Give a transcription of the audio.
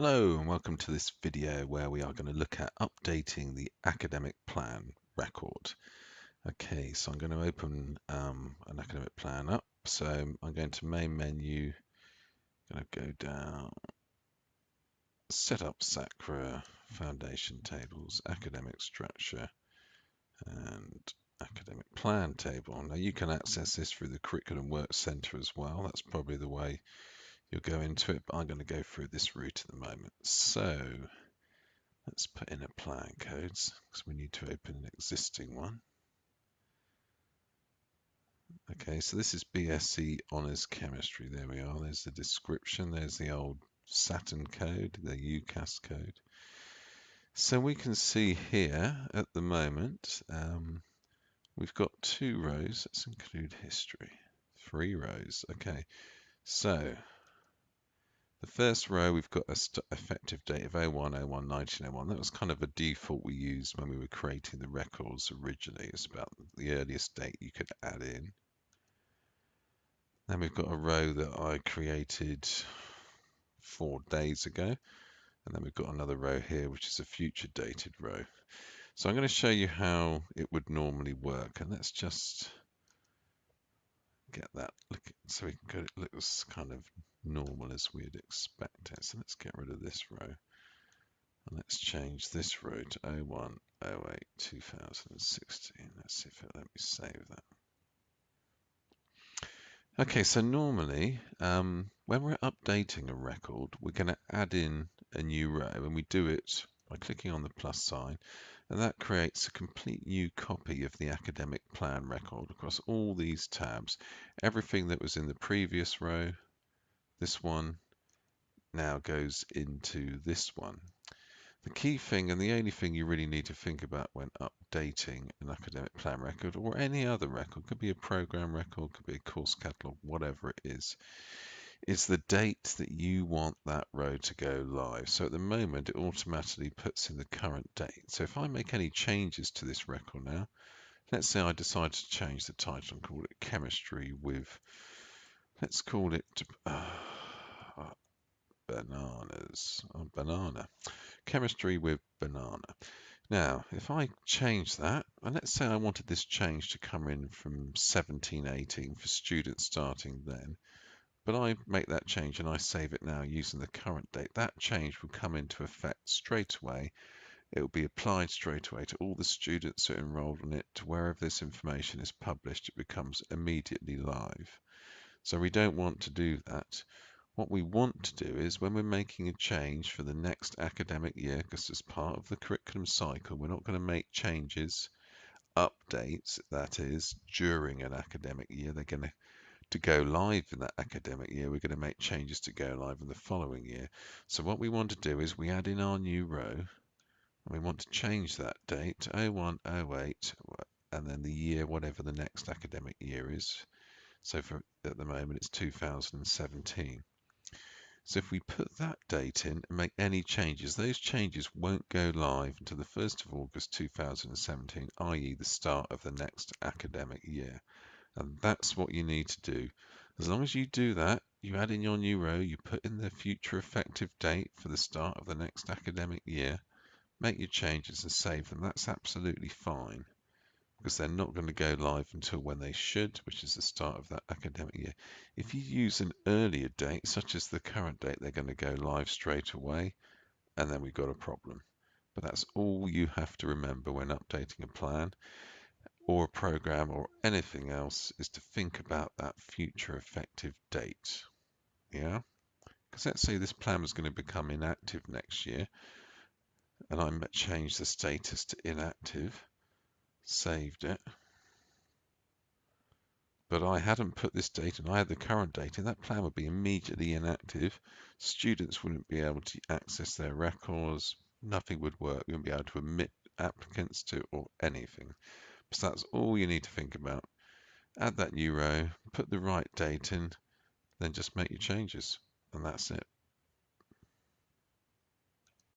Hello and welcome to this video where we are going to look at updating the academic plan record. Okay, so I'm going to open an academic plan up. So I'm going to main menu, going to go down, set up SACRA, foundation tables, academic structure, and academic plan table. Now you can access this through the Curriculum Work Center as well. That's probably the way you'll go into it, but I'm going to go through this route at the moment. So let's put in a plan codes because we need to open an existing one. Okay, so this is BSc Honours Chemistry. There we are. There's the description. There's the old Saturn code, the UCAS code. So we can see here at the moment, we've got 2 rows. Let's include history. 3 rows. Okay, so the first row, we've got a effective date of 01/01/1901. That was kind of a default we used when we were creating the records originally. It's about the earliest date you could add in. Then we've got a row that I created 4 days ago. And then we've got another row here, which is a future dated row. So I'm going to show you how it would normally work. And let's just get that look so we can get it looks kind of normal as we'd expect it. So let's get rid of this row. And let's change this row to 01/08/2016. Let's see if it'll let me save that. Okay, so normally when we're updating a record, we're going to add in a new row, and we do it by clicking on the plus sign, and that creates a complete new copy of the academic plan record across all these tabs. Everything that was in the previous row, this one, now goes into this one. The key thing, and the only thing you really need to think about when updating an academic plan record or any other record, could be a program record, could be a course catalog, whatever it is the date that you want that row to go live. So at the moment, it automatically puts in the current date. So if I make any changes to this record now, let's say I decide to change the title and call it Chemistry with, let's call it bananas, banana. Chemistry with banana. Now, if I change that, and let's say I wanted this change to come in from 17/18 for students starting then, but I make that change and I save it now using the current date, that change will come into effect straight away. It will be applied straight away to all the students who are enrolled on it. To wherever this information is published, it becomes immediately live. So we don't want to do that. What we want to do is when we're making a change for the next academic year, because as part of the curriculum cycle, we're not going to make changes, updates, that is, during an academic year. They're going to go live in that academic year. We're going to make changes to go live in the following year. So what we want to do is we add in our new row, and we want to change that date to 01/08, and then the year, whatever the next academic year is. So for at the moment, it's 2017. So if we put that date in and make any changes, those changes won't go live until the 1st of August 2017, i.e. the start of the next academic year. And that's what you need to do. As long as you do that, you add in your new row, you put in the future effective date for the start of the next academic year, make your changes and save them. That's absolutely fine, because they're not going to go live until when they should, which is the start of that academic year. If you use an earlier date, such as the current date, they're going to go live straight away, and then we've got a problem. But that's all you have to remember when updating a plan or a program or anything else, is to think about that future effective date. Yeah? Because let's say this plan was going to become inactive next year, and I changed the status to inactive, saved it, but I hadn't put this date and I had the current date, and that plan would be immediately inactive. Students wouldn't be able to access their records, nothing would work, we wouldn't be able to admit applicants to or anything. So that's all you need to think about. Add that new row, put the right date in, then just make your changes, and that's it.